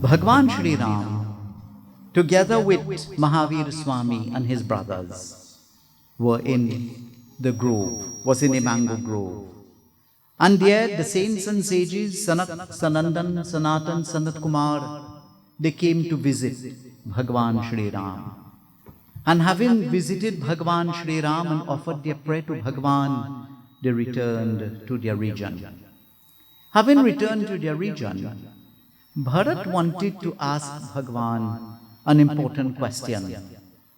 Bhagwan Shri Ram, together with Mahavir Swami and his brothers, were in the grove, was in a mango grove. And there the saints and sages, Sanak, Sanandan, Sanatan, Sanat Kumar, they came to visit Bhagwan Shri Ram. And having visited Bhagwan Shri Ram and offered their prayer to Bhagwan, they returned to their region. Having returned to their region, Bharat wanted to ask Bhagwan an important question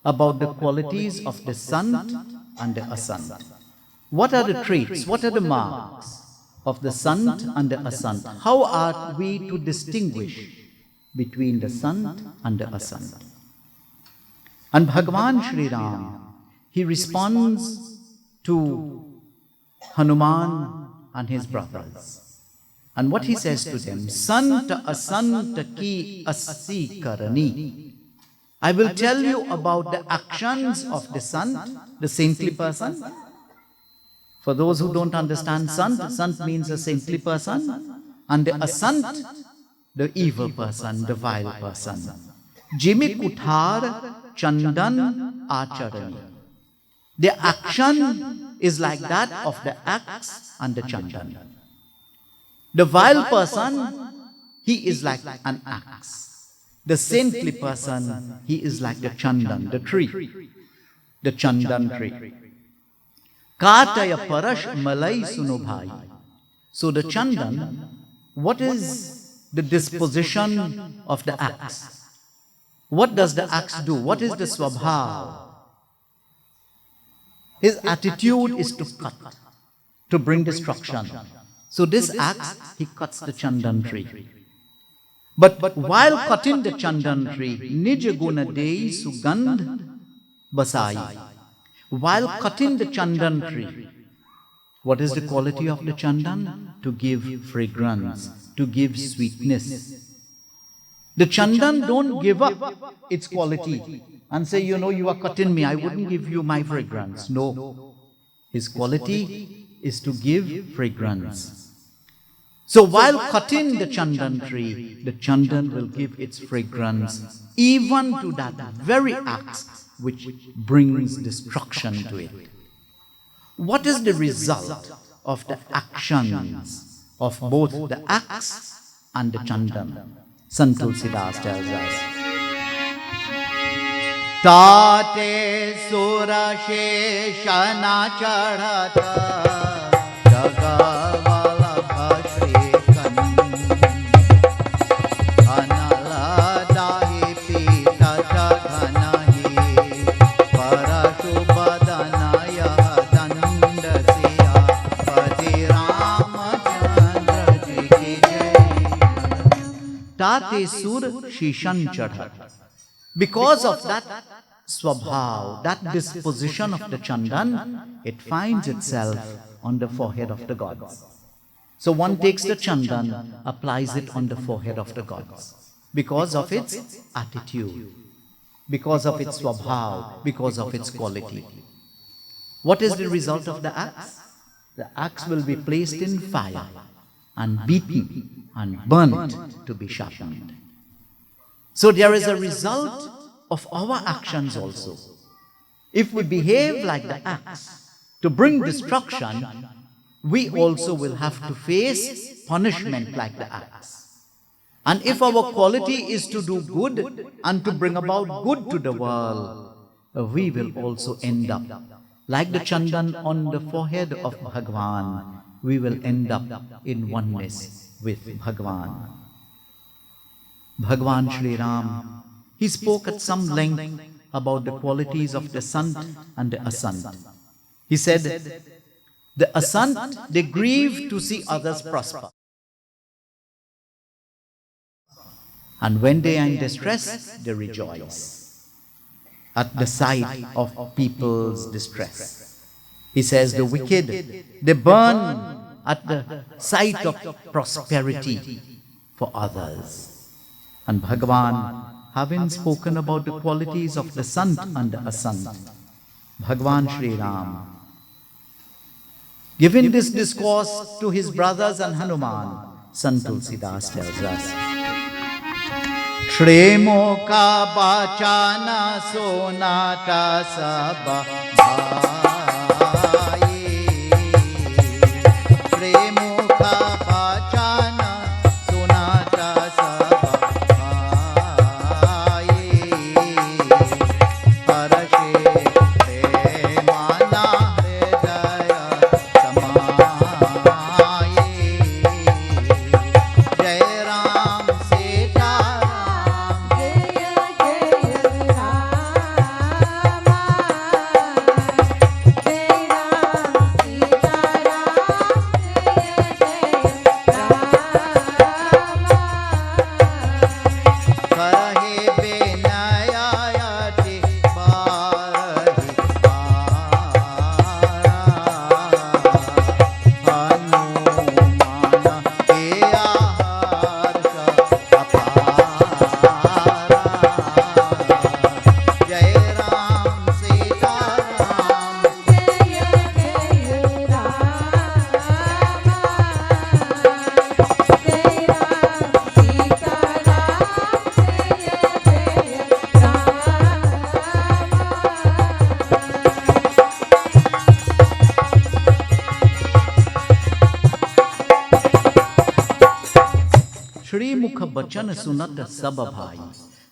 about the qualities of the Sant and the Asant. What are the traits, what are the marks of the Sant and the Asant? How are we to distinguish between the Sant and the Asant? And Bhagwan Shri Ram, he responds to Hanuman and his brothers. And what he says to them, Sant Asant ki assi karani. I will tell you about the actions of the Sant, the saintly person. For those who don't understand Sant, Sant means a saintly person, and the Asant, the evil person, the vile person. Jimi kuthar chandan acharani. The action is like that of the axe and the chandan. The vile person, he is like an axe. The saintly person, he is like the chandan, the tree, the chandan tree. Kataya parash malai sunubhai. So the chandan, what is the disposition of the axe? What does the axe do? What is the swabhav? His attitude is to cut, to bring destruction. So this axe, he cuts the chandan tree. But while cutting the chandan tree, nij guna dei sugandh basai. While cutting the chandan tree, what is the quality of the chandan? To give fragrance, to give sweetness. The chandan don't give up its quality and say, you know, you are cutting me, I wouldn't give you my fragrance. No. His quality is to give fragrance. So while cutting the chandan tree, the chandan will give its fragrance even to that very axe which brings destruction to it. What is the result of the actions of both the axe and the chandan? Sant Tulsidas tells us. Tate sura sheshana chadhata jagavala bhashrikan anala dahi pita jaghanahi parashubadanaya dandasya pati ramachandra ji ki jai. Tate sur shishan chadhat. Because of that swabhav, that disposition of the chandan, it finds itself on the forehead of the gods. So one takes the chandan, applies it on the forehead of the gods. Because of its attitude, because of its swabhav, because of its quality. What is the result of the axe? The axe will be placed in fire and beaten and burnt to be sharpened. So there is a result of our actions also. If we behave like the axe to bring destruction, we also will have to face punishment like the axe. And if our quality is to do good and to bring about good to the world, we will also end up like the chandan on the forehead of Bhagwan. We will end up in oneness with Bhagwan. Bhagwan Shri Ram, he spoke at some length about the qualities of the Sant and the Asant. He said, the Asant, they grieve to see others prosper. And when they are in distress, they rejoice at the sight of people's distress. He says, the wicked, they burn at the sight of prosperity for others. And Bhagwan, having spoken about the qualities of the Sant and the Asant, Bhagwan Shri Ram, giving this discourse to his brothers and Hanuman, Sant Tulsidas tells us, श्रेमोका बाचाना सोनाटा सब भाई, श्रेमोका बाचाना सोनाटा सब भाई, परशे प्रेमाना हृदय समाये, जय Ram Sita Shri Mukha Bachan Sunat Sab Bhai.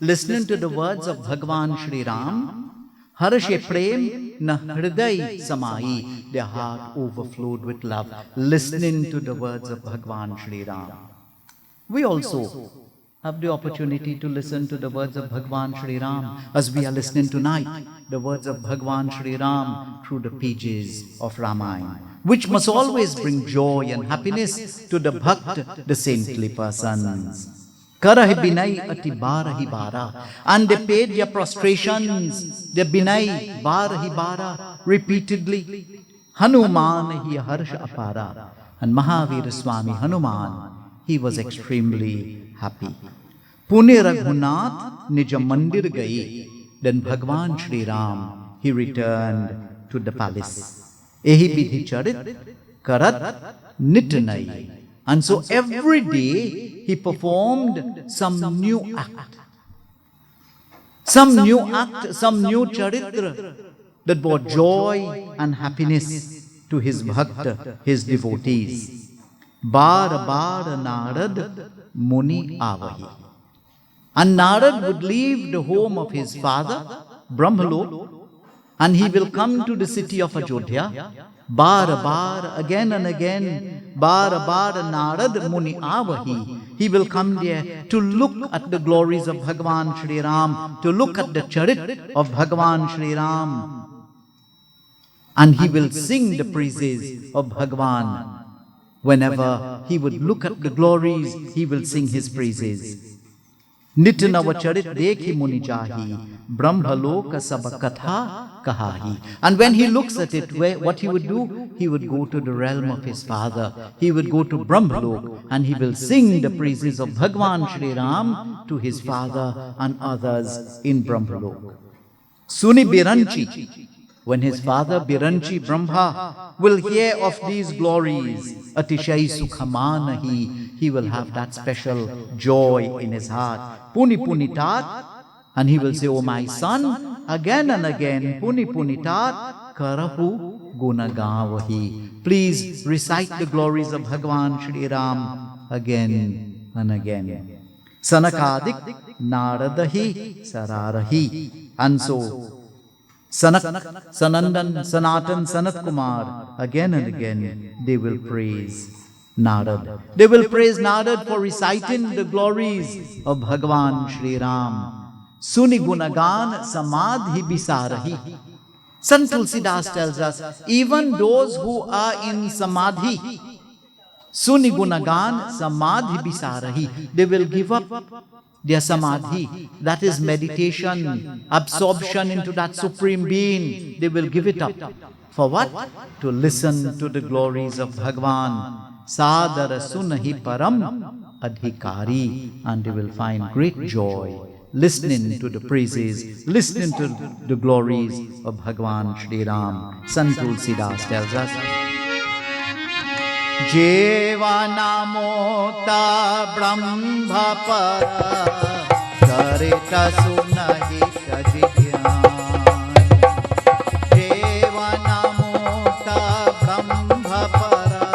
Listening to the words of Bhagwan Shri Ram, Harshe Prem Na Hriday Samai, their heart overflowed with love, listening to the words of Bhagwan Shri Ram. We also have the opportunity to listen to the words of Bhagwan Shri Ram as we are listening tonight, the words of Bhagwan Shri Ram through the pages of Ramayana, which must always bring joy and happiness to the Bhakt, the saintly persons. Karah binai ati barahi bara, and they paid their prostrations, their binai barahi bara, repeatedly. Hanuman hi harsha apara, and Mahavir Swami Hanuman, he was extremely happy. Pune Raghunath nija mandir gaye, then Bhagwan Shri Ram, he returned to the palace. Ehi vidhi charit karat nitnai. And so every day he performed some new act. Some new act, some new charitra that brought joy and happiness to his bhakta, his devotees. Bar Narad Muni Avahi. And Narad would leave the home of his father, Brahmalok, and he will come to the city of Ajodhya. Bar, again and again, Bar Narad Muni Avahi. He will come there to look at the glories of Bhagwan Shri Ram, to look at the charit of Bhagwan Shri Ram. And he will sing the praises of Bhagwan. Whenever he would look at the glories, he will sing his praises. Nitnava charit dekhi muni jahi, Brahmaloka sabakatha kahahi. And when he looks at it, what he would do? He would go to the realm of his father. He would go to Brahmalok and he will sing the praises of Bhagwan Shri Ram to his father and others in Brahmalok. Suni Biranchi, when his father Biranchi Brahma will hear of these glories, Atishai Sukhamanahi, he will have that special joy in his heart. Puni Punitat, and he will say, "Oh my son, again and again, Puni Punitat, Karahu Gunagavahi." Please recite the glories of Bhagwan Shri Ram again and again. Sanakadik Naradahi Sararahi. And so Sanak, Sanandan, Sanatan, Sanat Kumar, again and again, they will praise Narad. They will praise Narad for reciting the glories of Bhagwan Shri Ram. Suni Gunagan Samadhi Bisarahi. Sant Tulsidas tells us, even those who are in Samadhi, Suni Gunagan Samadhi Bisarahi, they will give up their Samadhi, that is meditation, absorption into that Supreme Being. They will give it up. For what? To listen to the glories of Bhagwan. Sadara Sunahi Param Adhikari. And they will find great joy listening to the praises, listening to the glories of Bhagwan Shri Ram. Sant Tulsidas tells us, Jeva namota brahma para चरित सुनहि तज ध्यान। जीवन मुक्त ब्रह्म परा,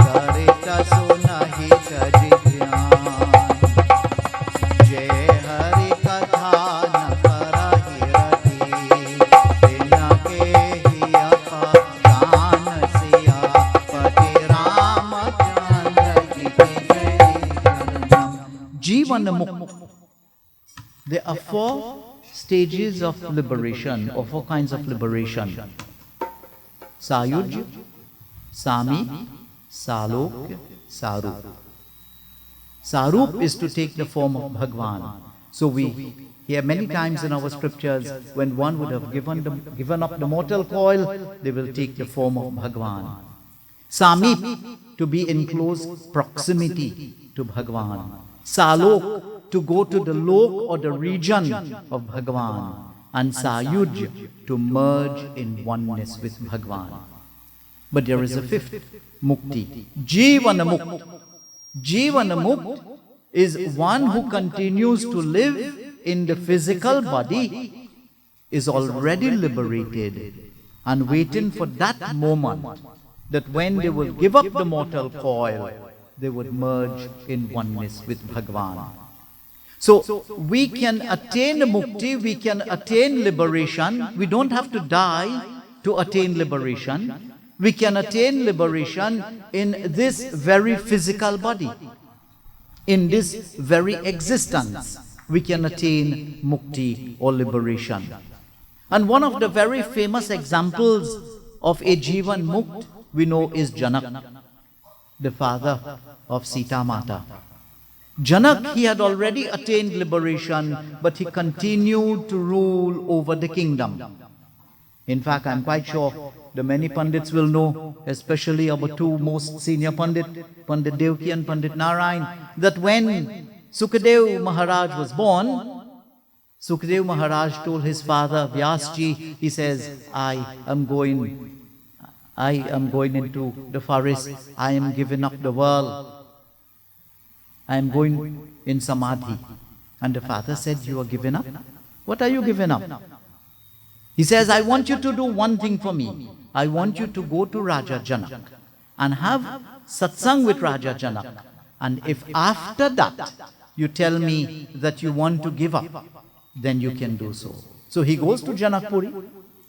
चरित सुनहि तज ध्यान। जय हरि कथा न करहि रति, तिनके हिय जान सिया पति रामचंद्र जी के जय। जीवन मुक्त. There are 4 stages of liberation, or 4 kinds of liberation. Sayuj, Samik, Salok, Sarup. Sarup is to take the form of Bhagwan. So we hear many times in our scriptures, when one would have given up the mortal coil, they will take the form of Bhagwan. Samik, to be in close proximity to Bhagwan. Salok, to go to the lok or the region of Bhagwan. And Sayuj, to merge in oneness with Bhagwan. But there is a 5th, Mukti. Jivana Mukt. Jivana Mukt is one who continues to live in the physical body, is already liberated and waiting for that moment that when they will give up the mortal coil, they would merge in oneness with Bhagwan. So we can attain mukti, we can attain liberation. We don't have to die to attain liberation. We can attain liberation in this very physical body. In this very existence, we can attain mukti or liberation. And one of the very famous examples of a Jivan Mukt we know is Janak, the father of Sita Mata. Janak, he had already attained liberation, but he continued to rule over the kingdom. In fact, I'm quite sure the many Pandits will know, especially our 2 most senior Pandit, Pandit Devki and Pandit Narayan, that when Sukadev Maharaj was born, Sukadev Maharaj told his father, Vyasji, he says, I am going into the forest, I am giving up the world. I am going in Samadhi. And the father said, you are giving up? What are you giving up? He says, I want you to do one thing for me. I want you to go to Raja Janak and have satsang with Raja Janak. And if after that you tell me that you want to give up, then you can do so. So he goes to Janakpuri,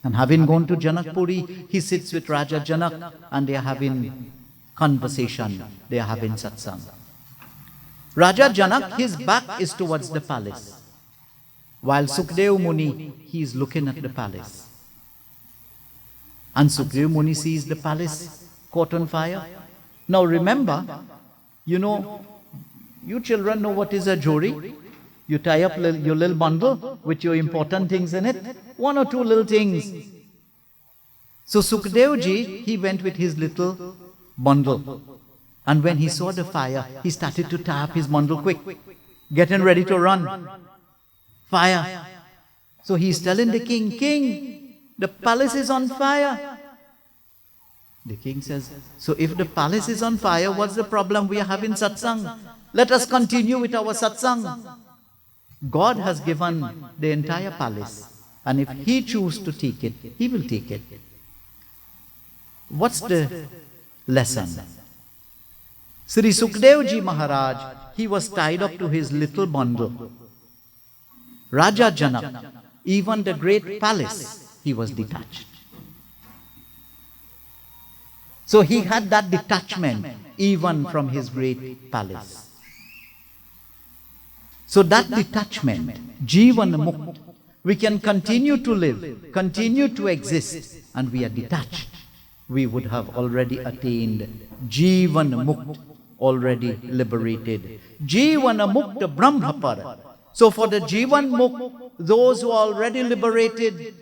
and having gone to Janakpuri, he sits with Raja Janak and they are having conversation, they are having satsang. Raja Janak, his back is towards the palace, while Sukdev Muni, he is looking at the palace. And Sukdev Muni sees the palace caught on fire. Now remember, you know, you children know what is a jori. You tie up your little bundle with your important things in it, 1 or 2 little things. So Sukdev ji, he went with his little bundle. And when he saw the fire, he started to tie up his bundle quick, getting ready to run. Fire. So he's telling the king, King, the palace is on fire. The king says, so if the palace is on fire, what's the problem? We are having satsang. Let us continue with our satsang. God has given the entire palace, and if he chooses to take it, he will take it. What's the lesson? Sri Sukdev Ji Maharaj, he was tied up to his little bundle. Raja Janak, even the great palace, he was detached. So he had that detachment even from his great palace. So that detachment, Jivan Mukt, we can continue to live, continue to exist, and we are detached. We would have already attained Jivan Mukt, already liberated. Jivan Mukta Brahmapara. So for the Jivan Mukt, those who are already liberated,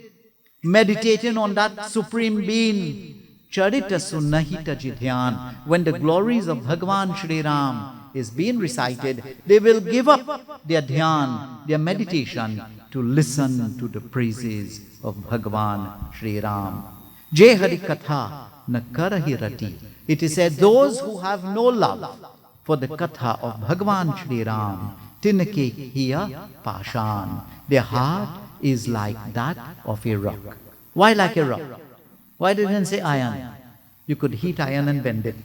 meditating on that Supreme Being, Charita Sunnahita Jidhyan, when the glories of Bhagavan Shri Ram is being recited, they will give up their dhyan, their meditation, to listen to the praises of Bhagavan Shri Ram. Jai Hari Katha na karahi rati. It is said, those who have no love for the Katha of Bhagavan Shri Ram, tinke hiya pashan. Their heart is like that of a rock. Why like a rock? Why didn't say iron? You could heat iron and bend it.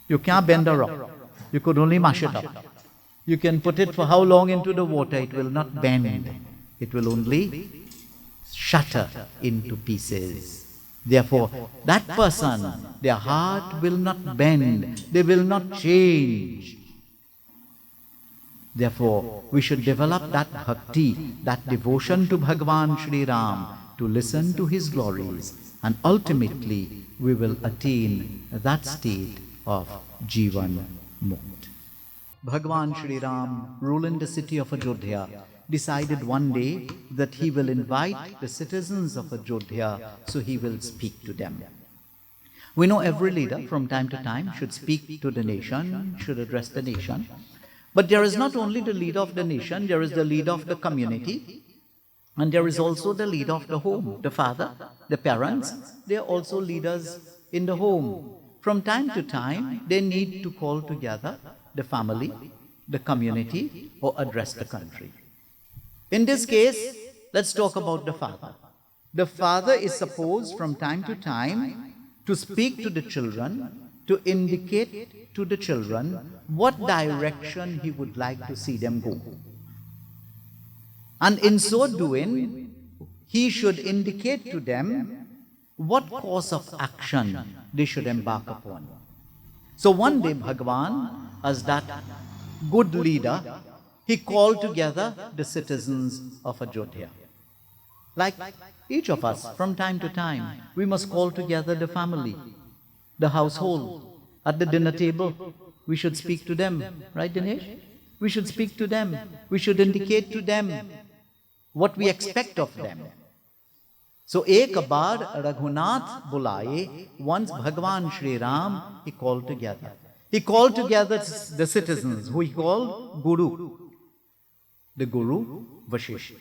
You can't bend a rock. You could only mash it up. You can put it for how long into the water, it will not bend. It will only shatter into pieces. Therefore, that person, their heart will not bend, they will not change. Therefore, we should develop that bhakti, that devotion to Bhagavan Shri Ram, to listen to his glories, and ultimately we will attain that state of Jivan Mukt. Bhagavan Shri Ram, ruling the city of Ajodhya, decided one day that he will invite the citizens of Ajodhya, so he will speak to them. We know every leader from time to time should speak to the nation, should address the nation. But there is not only the leader of the nation, there is the leader of the community, and there is also the leader of the home, the father, the parents. They are also leaders in the home. From time to time, they need to call together the family, the community, or address the country. In this case, let's talk about the father. The father is supposed from time to time to speak to the children, to indicate to the children what direction he would like to see them go. And in so doing, he should indicate to them what course of action they should embark upon. So one day Bhagavan, as that good leader, he called together the citizens of Ajodhya. Like each of us, from time to time, we must call together the family, the household. At the dinner table, we should speak to them. Right, Dinesh? We should speak to them. We should indicate to them what we expect of them. So, ek baar Raghunath bulaye, once Bhagavan Shri Ram, he called together. He called together the citizens, who he called Guru. The Guru, Vashish.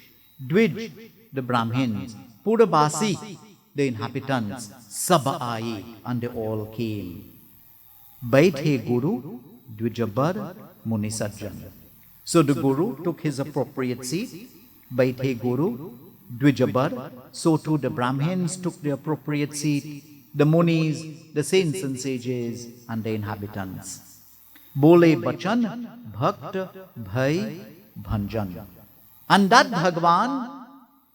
Dwij, the Brahmins. Purabasi, the inhabitants. Sabaaye, and they all came. Baithe Guru, Dvijabar, Muni Sajjan. So the Guru took his appropriate seat. Baithe Guru, Dvijabar. So too the Brahmins took the appropriate seat. The Munis, the saints and sages, and the inhabitants. Bole Bachan, Bhakt, Bhai, Bhanjan. And that Bhagavan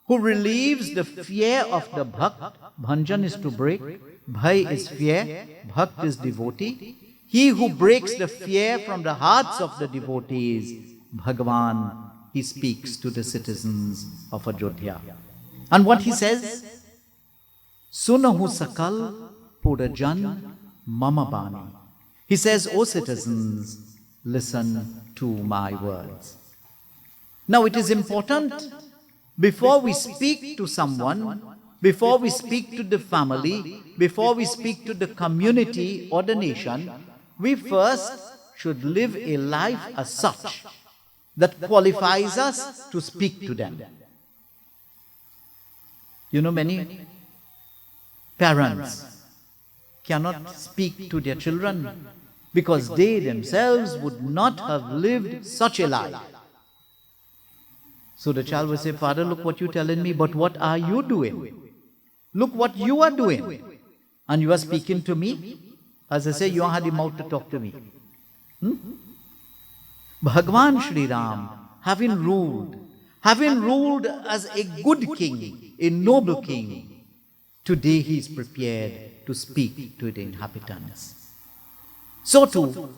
who relieves the fear of the Bhakt, Bhanjan is to break, Bhai is fear, Bhakt is devotee. He who breaks the fear from the hearts of the devotees, Bhagavan, he speaks to the citizens of Ajodhya. And what he says? Sunahu sakal purajan mama bani. He says, O citizens, listen to my words. Now it is important, before we speak to someone, before we speak to the family, before we speak to the community or the nation, we first should live a life as such that qualifies us to speak to them. You know, many parents cannot speak to their children because they themselves would not have lived such a life. So the child will say, Father, look what you're telling me, but what are you doing? Look what you are doing. And you are speaking to me? As I say, you don't have the mouth to talk to me. Bhagavan Shri Ram, having ruled as a good king, a noble king, today he is prepared to speak to the inhabitants. So too,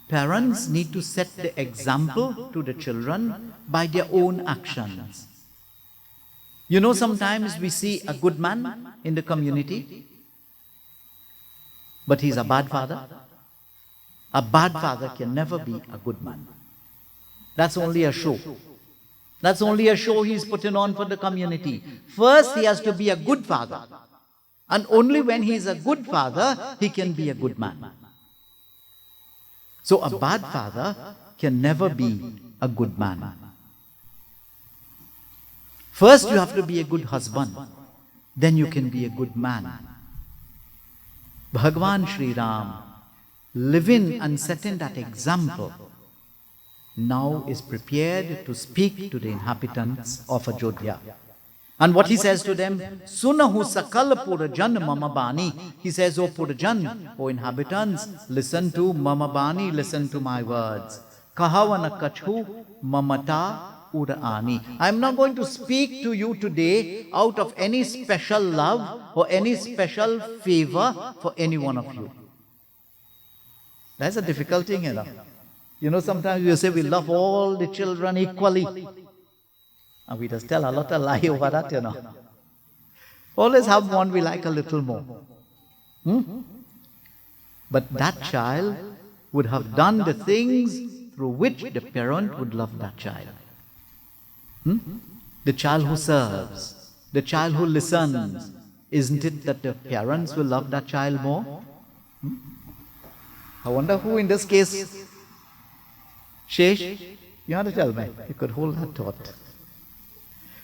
parents need to set the example to the children by their own actions. You know, sometimes we see a good man in the community, but he's a bad father. A bad father can never be a good man. That's only a show. That's only a show he's putting on for the community. First, he has to be a good father. And only when he's a good father, he can be a good man. So a bad father can never be a good man. First, you have to be a good husband. Then you can be a good man. Bhagavan Shri Ram, living and setting that example, now is prepared to speak to the inhabitants of Ajodhya. And what he says to them, Sunahu sakal purajan mama bani. He says, O purajan, O inhabitants, listen to mama bani, listen to my words. Kahavana kachu mamata urani. I am not going to speak to you today out of any special love or any special favor for any one of you. That's a difficult thing, you know. You know, sometimes we say we love all the children equally. And we just tell a lot of lie over that, you know. Always have one we like a little more. But that child would have done the things through which the parent would love that child. The child who serves, the child who listens, isn't it that the parents will love that child more? I wonder who in this case. Shesh, you have to tell me. You could hold that thought.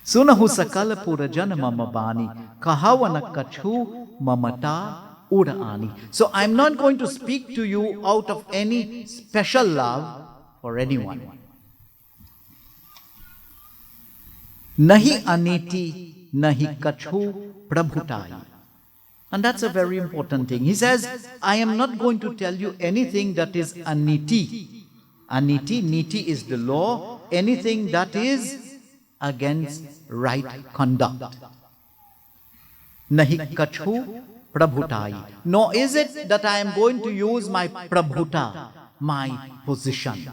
Sunahu sakala purajan mama bani, kahavana kachu mamata urani. So I'm not going to speak to you out of any special love for anyone. Nahi aniti, nahi kachu prabhutai. And that's a very important thing. He says, I am not going to tell you anything that is aniti. Aniti, niti is the law, anything that is against right conduct. Nahi kachu prabhutai. Nor is it that I am going to use my prabhuta, my position.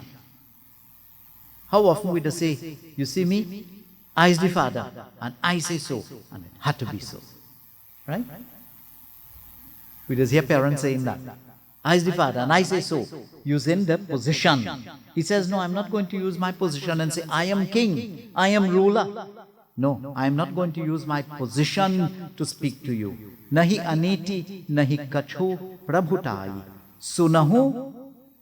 How often we just say, you see me, I is the father, and I say so, and it had to be so. Right? We just hear parents saying that. I is the father, and I say so. Using the position. He says, no, I'm not going to use my position and say, I am king, I am ruler. No, I am not going to use my position to speak to you. Nahi aniti, nahi kachu prabhutai. Sunahu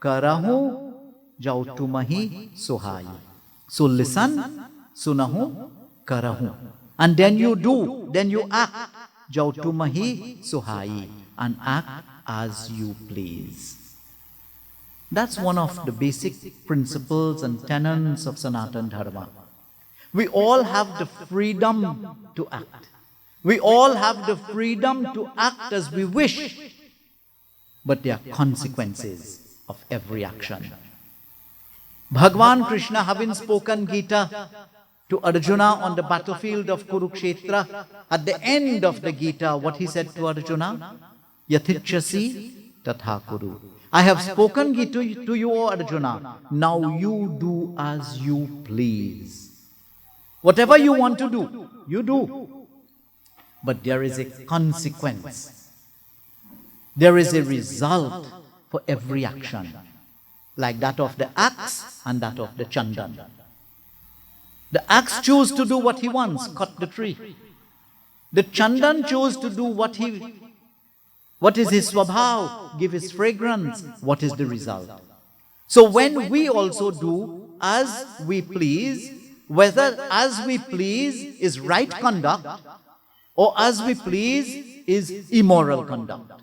karahu jautumahi suhai. So listen, sunahu karahu. And then you do, then you act. Jautumahi suhai. And act as you please. That's one of the basic principles and tenets of Sanatana Dharma. We all have the freedom to act. We all have the freedom to act as we wish. But there are consequences of every action. Bhagwan Krishna, having spoken Gita to Arjuna on the battlefield of Kurukshetra, at the end of the Gita, what he said to Arjuna? Yathichasi tatha kuru. I have spoken to you, O Arjuna. Now you do as you please. Whatever you want to do, you do. But there is a consequence. There is a result for every action. Like that of the axe and that of the chandan. The axe chose to do what he wants, cut the tree. The chandan chose to do what is his swabhav, give his fragrance. What is the result? So when we also do as we please, whether as we please is right conduct or as we please is immoral conduct.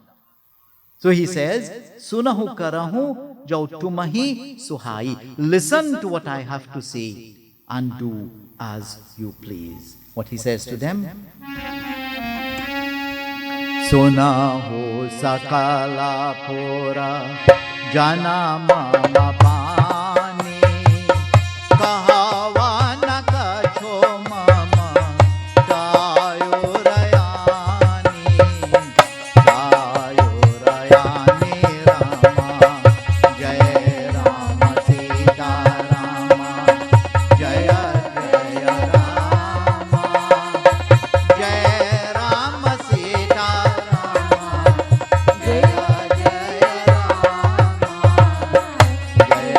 So he says, Sunahu karahu jautumahi suhai. Listen to what I have to say and do as you please. What he says to them? Sunahu sakala pura jana mama bani kahavana kacho mama tayurayani rama jaya rama sita rama jaya jaya rama jaya rama sita Jaya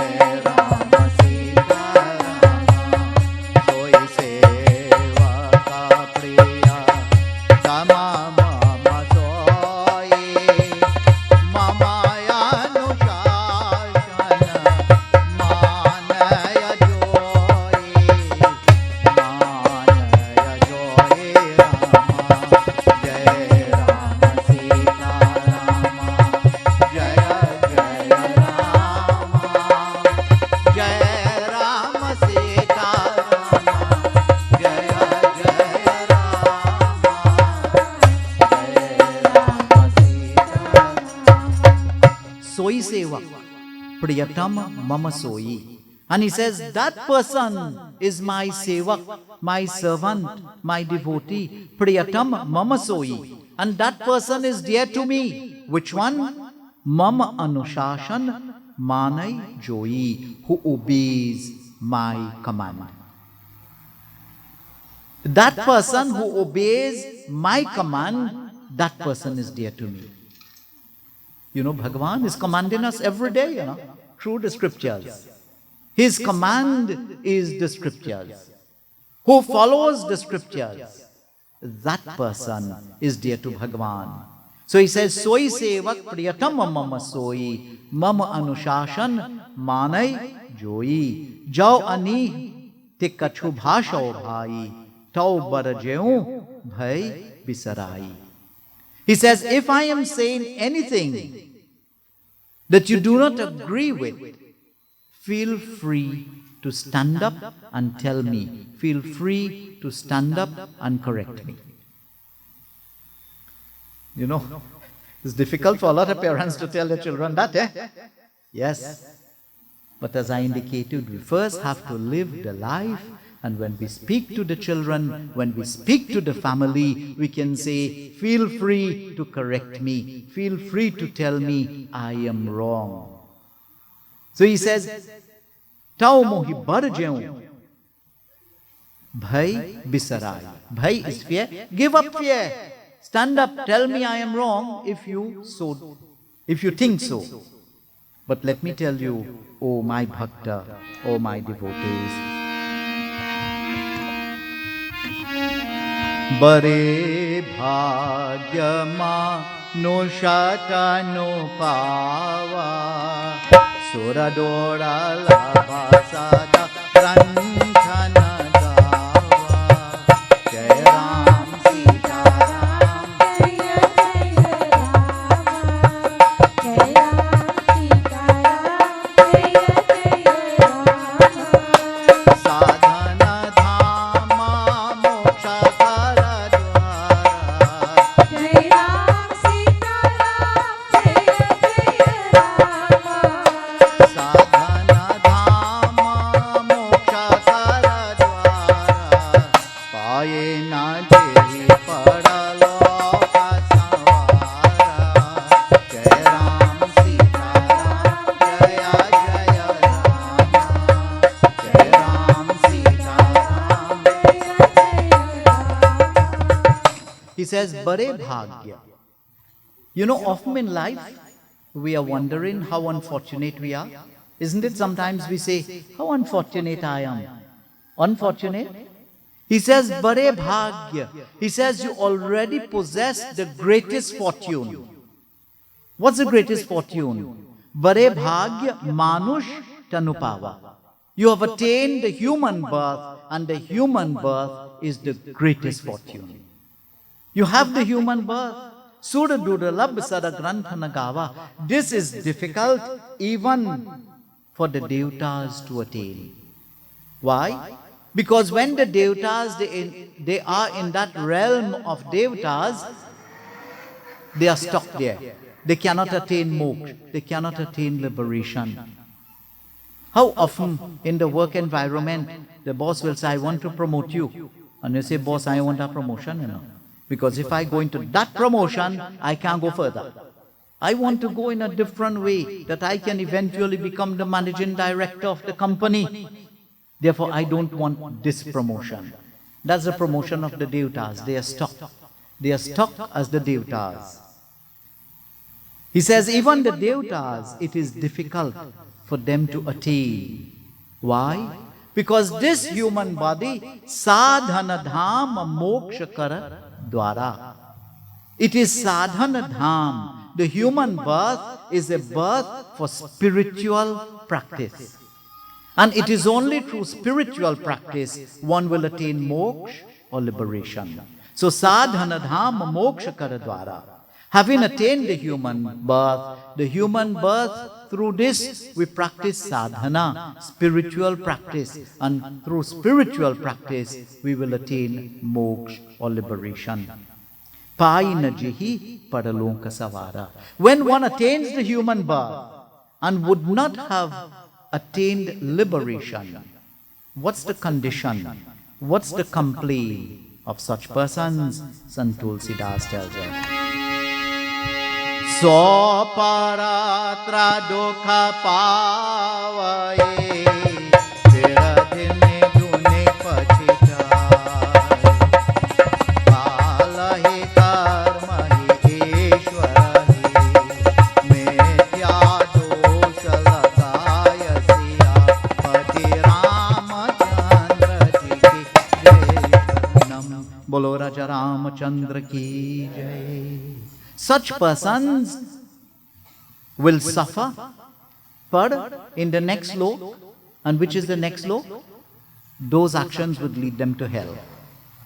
sevak, priyatam mama soyi. And he says, that person is my sevak, my servant, my devotee, priyatam mama soyi. And that person is dear to me. Which one? Mama anushashan manai joyi, who obeys my command. That person who obeys my command, that person is dear to me. Bhagavan is commanding us every day, through the scriptures. His command is the scriptures. Who follows the scriptures, that person is dear to Bhagavan. So he says, Soi sevak priyatam mama soi, mama anushashan manai joyi, jau ani tikkachu bhashau bhai, tau barajeu bhai bisarai. He says, if I am saying anything that you do not agree with, feel free to stand up and tell me. Feel free to stand up and correct me. It's difficult for a lot of parents to tell their children that, Yes. But as I indicated, we first have to live the life, and when we speak to the children, when we speak to the family, we can say, feel free to correct me. Feel free to tell me I am wrong. So he says, Tau mohi barjeu, bhai bisarai. Bhai is fear. Give up fear. Stand up, tell me I am wrong if you think so. But let me tell you, O my bhakta, O my devotees, Bare bhagyama no shata no pava, Suradora labhasada ranthana gava, Jai Ram Sita Ram, Jai Sadhana Dhama Moksha Kara Dwara, Jai Ram Sita Ram, Sadhana Dhama Moksha Kara Dwara, Paye na Dehi Pada Loka Samvara, Jai Ram Sita Ram, Jaya Jaya Rama, Jai Ram Sita Ram, He says, Bare Bhagya. Often in life, we are wondering how unfortunate we are. Isn't it? Sometimes we say, how unfortunate I am. Unfortunate? He says, Bare Bhagya. He says, you already possess the greatest fortune. What's the greatest fortune? Bare Bhagya Manush Tanupava. You have attained the human birth, and the human birth is the greatest fortune. You have the human birth. Sura Dudalab Sada Granthana Gava. This is difficult even for the Devatas to attain. Why? Because when the Devatas, they are in that realm of Devatas, they are stuck there. They cannot attain moksha. They cannot attain liberation. How often in the work environment, the boss will say, I want to promote you. And you say, boss, I want a promotion, Because if I go into that promotion, I can't go further. I want to go in a different way, that I can eventually become the managing director of the company. Therefore, I don't want this promotion. That's the promotion of the Devatas. They are stuck. They are stuck as the Devatas. He says, even the Devatas, it is difficult for them to attain. Why? Because this human body, sadhana dham moksha kara dwara. It is sadhana dham. The human birth is a birth for spiritual practice. And it is only through spiritual practice one will attain moksha or liberation. So sadhana dham moksha kara dwara. Having attained the human birth, through this we practice sadhana, spiritual practice, and through spiritual practice we will attain moksha or liberation. Paina jihi padaloka savara. When one attains the human birth, and would not have attained liberation. What's the condition? What's the complaint of such persons? Sant Tulsidas tells us. So paratra dukha pavaye viradhine dune pachitai kalahi karma hi ishwarahi mithya dosha lagaya siya pati Ramachandra ji ki jai Sharanam bolo Raja Ramachandra ki jai. Such persons will suffer, but in the next slok, and which is the next slok? Those actions would lead them to hell.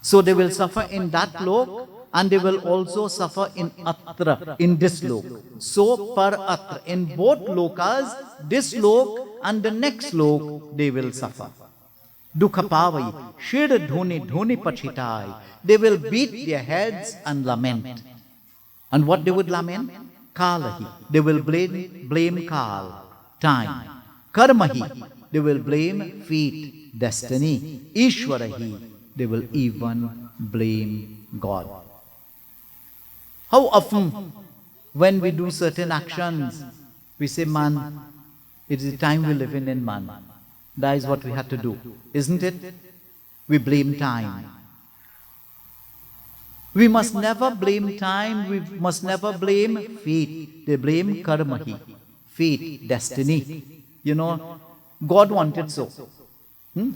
So they will suffer in that lok, and they will also suffer in atra, in this lok. So par atra, in both lokas, this lok and the next lok, they will suffer. Dukha pavai, shir dhuni dhuni pachitai. They will beat their heads and lament. And what they would lament? Kalahi. They will blame Kal, time. Karmahi. They will blame fate, destiny. Ishwarahi. They will even blame God. How often when we do certain actions, we say, man, it is the time we live in man. That is what we have to do. Isn't it? We blame time. We must never blame time, we must never blame fate. They blame karmahi, fate, destiny. You know, God wanted so.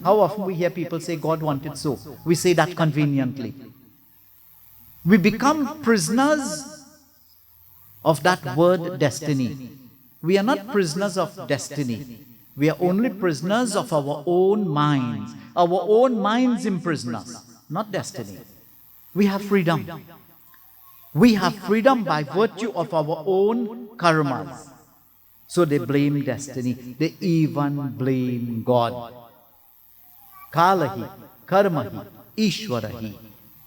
How often we hear people say, God wanted so. We say that conveniently. We become prisoners of that word destiny. We are not prisoners of destiny. We are only prisoners of our own minds. Our own minds imprison us, not destiny. We have freedom. We have freedom by virtue of our own karmas. So they blame destiny. They even blame God. Kalahi, karmahi, ishwarahi,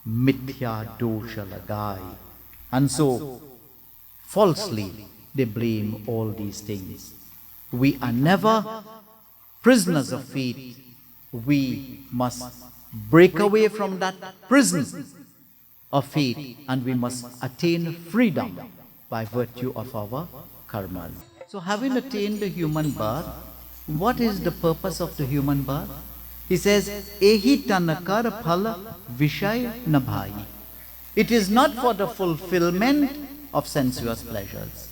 mithya dosha lagai. And so, falsely, they blame all these things. We are never prisoners of fate. We must break away from that prison of fate, and we must attain freedom by virtue of our karmas. So having attained the human birth, what is the purpose of the human birth? He says, Ehi tanakar phala vishay nabhai. It is not for the fulfillment of sensuous pleasures.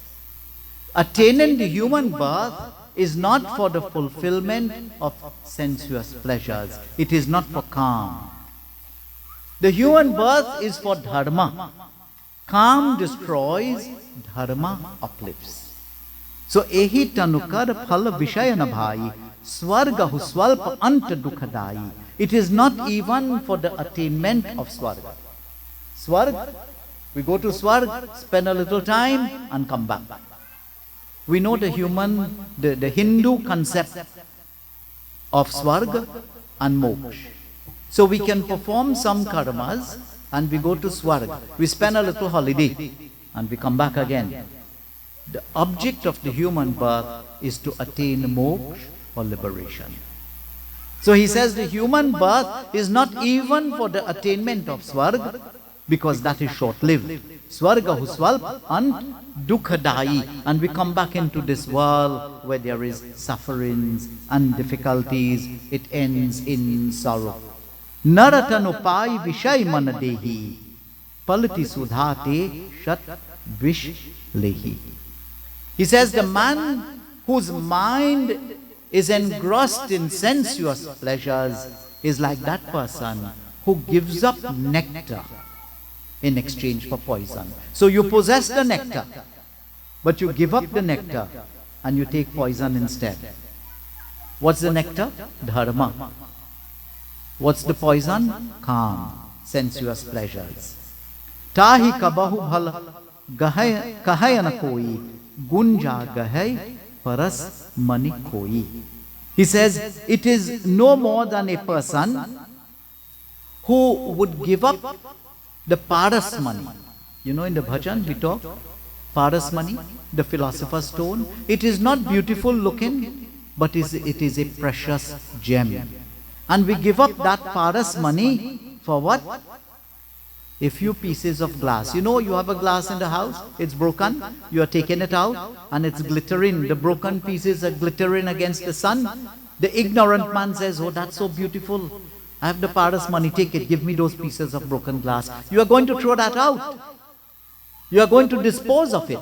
Attaining the human birth is not for the fulfillment of sensuous pleasures. It is not for calm. The human birth is for dharma. Calm destroys, dharma uplifts. So, ehi tanukar phala vishayana bhai, swargahu swalpa anta dukhadai. It is not even for the attainment of swarga. Swarg, we go to swarg, spend a little time and come back. We know the Hindu concept of swarga and moksha. So we can perform some karmas and we go to swarga. We spend a little holiday and we come back again. The object of the human birth is to attain moksha or liberation. So he says the human birth is not even for the attainment of swarga, because that is short-lived. Swarga huswalp and dukhadai, and we come back into this world where there is sufferings and difficulties. It ends in sorrow. Naratanupai vishay manadehi palati sudhate shat vish lehi. He says the man whose mind is engrossed in sensuous pleasures is like that person who gives up nectar in exchange for poison. So you possess the nectar, but you give up the nectar and you take poison instead. What's the nectar? Dharma. What's the poison? Calm, sensuous pleasures. Tahi kabahu bhala kahayana koi gunja gahay paras mani koi. He says it is no more than a person who would give up the paras money. You know, in the bhajan we talk, Parasmani, the philosopher's stone, it is not beautiful looking, but it is a precious gem. And we give up that Parasmani for what? A few pieces of glass. You know, you have a glass in the house, it's broken, you are taking it out and it's glittering. The broken pieces are glittering against the sun. The ignorant man says, oh, that's so beautiful. I have the Parasmani, take it, give me those pieces of broken glass. You are going to throw that out. You are going to dispose of it.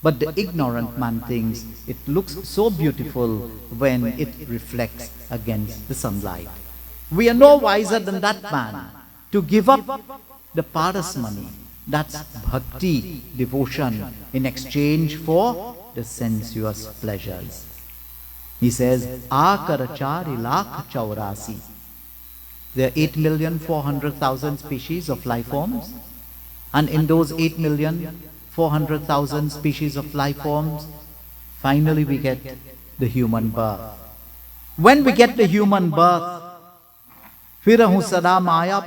But the ignorant man thinks it looks so beautiful when it reflects against the sunlight. We are no wiser than that man to give up the Parasmani. That's bhakti, devotion, in exchange for the sensuous pleasures. He says, Akarachari lakh chaurasi. There are 8,400,000 species of life forms. And in those 8,400,000 species of life forms, finally we get the human birth. When we get the human birth, Firahu sada maya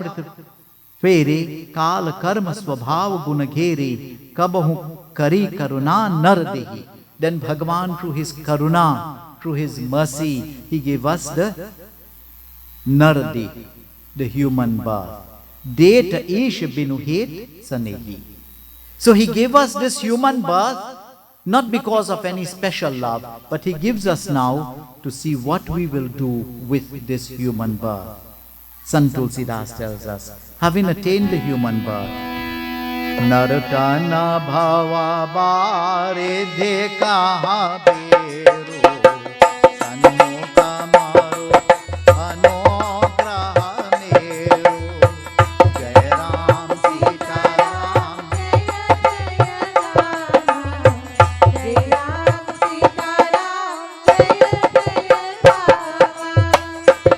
fere kal karma swabhav gunaghere kabahu kari karuna nardehi. Then Bhagavan, through his karuna, through his mercy, he gave us the nardi, the human birth. Deta ish binuhet sanehi. So he gave us this human birth not because of any special love, but he gives us now to see what we will do with this human birth. Sant Tulsidas tells us, having attained the human birth, Naratana bhava baridhe kaha beru Sanmukha maru anograha meru Jai Ram Sita Ram Jai Ram Sita Ram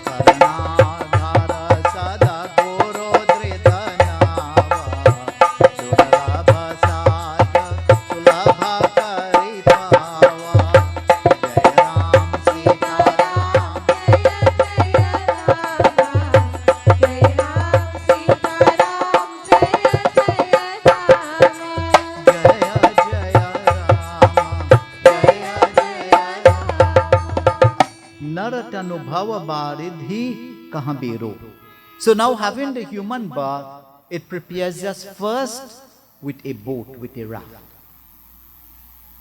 Karanadhara sada guru dridhanava Durlabha sada sulabha karipava Jai Ram Sita Ram Jai Ram Sita Ram Jaya Jaya Rama Jaya Jaya Naratanubhava baridhi kahabero. So now, having the human birth, it prepares us first with a boat, with a raft.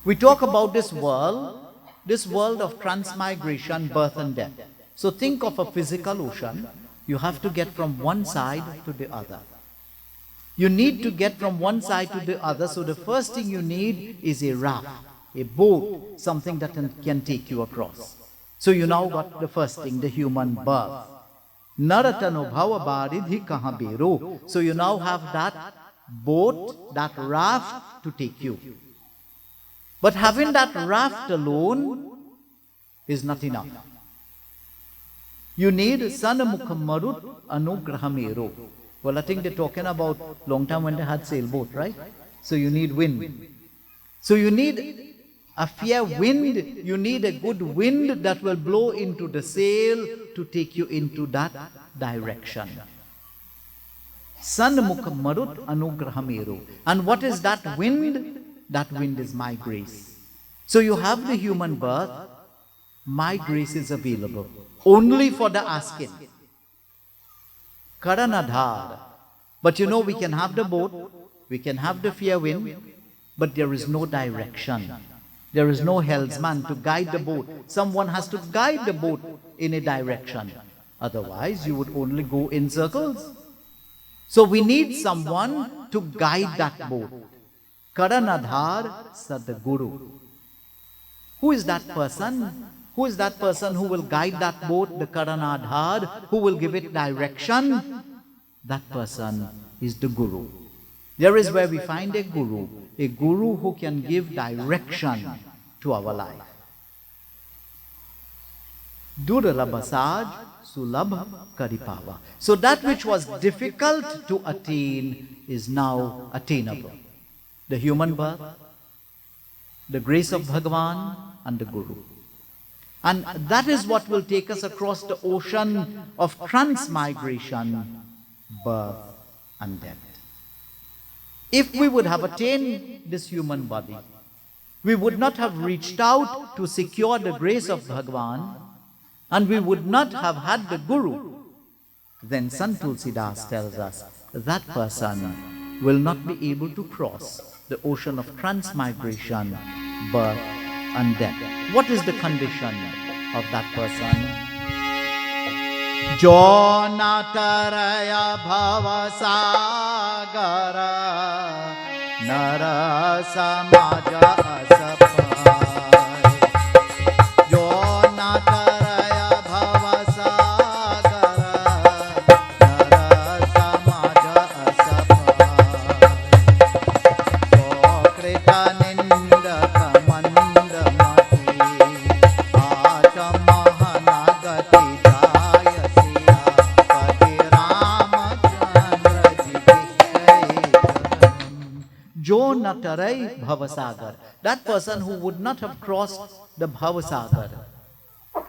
We talk about this world of transmigration, birth and death. So think of a physical ocean. You have to get from one side to the other. You need to get from one side to the other, so the first thing you need is a raft, a boat, something that can take you across. So you now got the first thing, the human birth. Naratano bhava baridhi kahabero. So you now have that boat, that raft to take you. But having that raft alone is not enough. You need Sanamukha marut anugrahamero. Well, I think they're talking about long time when they had sailboat, right? So you need wind. So you need a fair wind. You need a good wind that will blow into the sail to take you into that direction. Sanmukha marut anugrahamero. And what is that wind? That wind is my grace. So you have the human birth. My grace is available only for the asking. Karanadhar. But you know, we can have the boat, we can have the fair wind, but there is no direction. There is no helmsman to guide the boat. Someone has to guide the boat in a direction. Otherwise, you would only go in circles. So we need someone to guide that boat. Karanadhar Sadguru. Who is that person? Who is that person who will guide that boat, the Karanadhar, who will give it direction? That person is the Guru. There is where we find a Guru who can give direction to our life. Durlabhasaj sulabh karipava. So that which was difficult to attain is now attainable. The human birth, the grace of Bhagavan, and the Guru. And that is what will take us across the ocean of transmigration, birth and death. If we would have attained this human body, we would not have reached out to secure the grace of Bhagavan, and we would not have had the Guru. Then Sant Tulsidas tells us that person will not be able to cross the ocean of transmigration, birth and death. What is the condition of that person? Jo na taraya bhava sagara nara samaja asapai. Jo na taraya bhava sagara nara samaja asapai. Jo krita ninda kamanda mati atamahana Jo natarai bhavasagar. That person who would not have crossed the bhavasagar,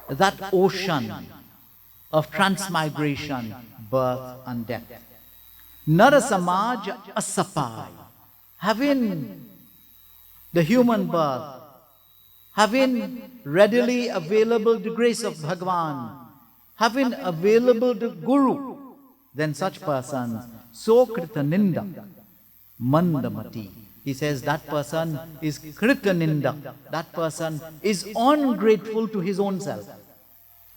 that ocean of transmigration, birth and death. Narasamaj asapai. Having the human birth, having readily available the grace of Bhagavan, having available the Guru, then such persons, so kritaninda, mandamati. He says that person is kritaninda, that person is ungrateful to his own self.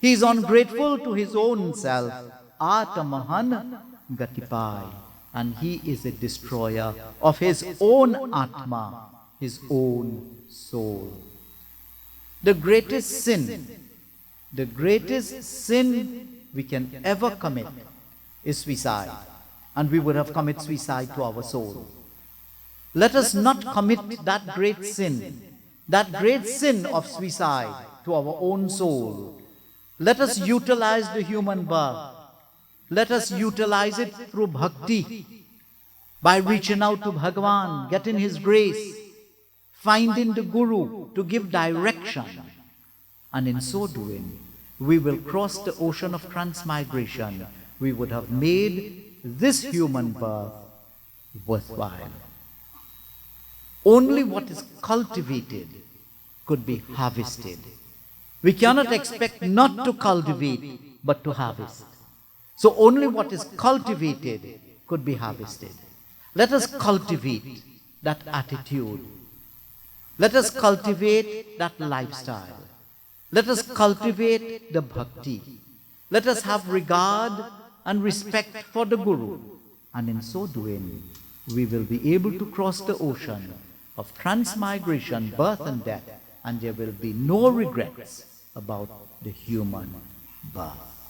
He is ungrateful to his own self. Atamahan gatipai. And he is a destroyer of his own Atma, his own soul. The greatest sin we can ever commit is suicide. And we would have committed suicide to our soul. Let us not commit that great sin of suicide to our own soul. Let us utilize the human birth. Let us utilize it through bhakti, by reaching out to Bhagavan, getting his grace, finding the Guru to give direction. And in so doing, we will cross the ocean of transmigration. We would have made this human birth worthwhile. Only what is cultivated could be harvested. We cannot expect not to cultivate, but to harvest. So only what is cultivated could be harvested. Let us cultivate that attitude. Let us cultivate that lifestyle. Let us cultivate the bhakti. Let us have regard and respect for the Guru. And in so doing, we will be able to cross the ocean of transmigration, birth and death, and there will be no regrets about the human birth.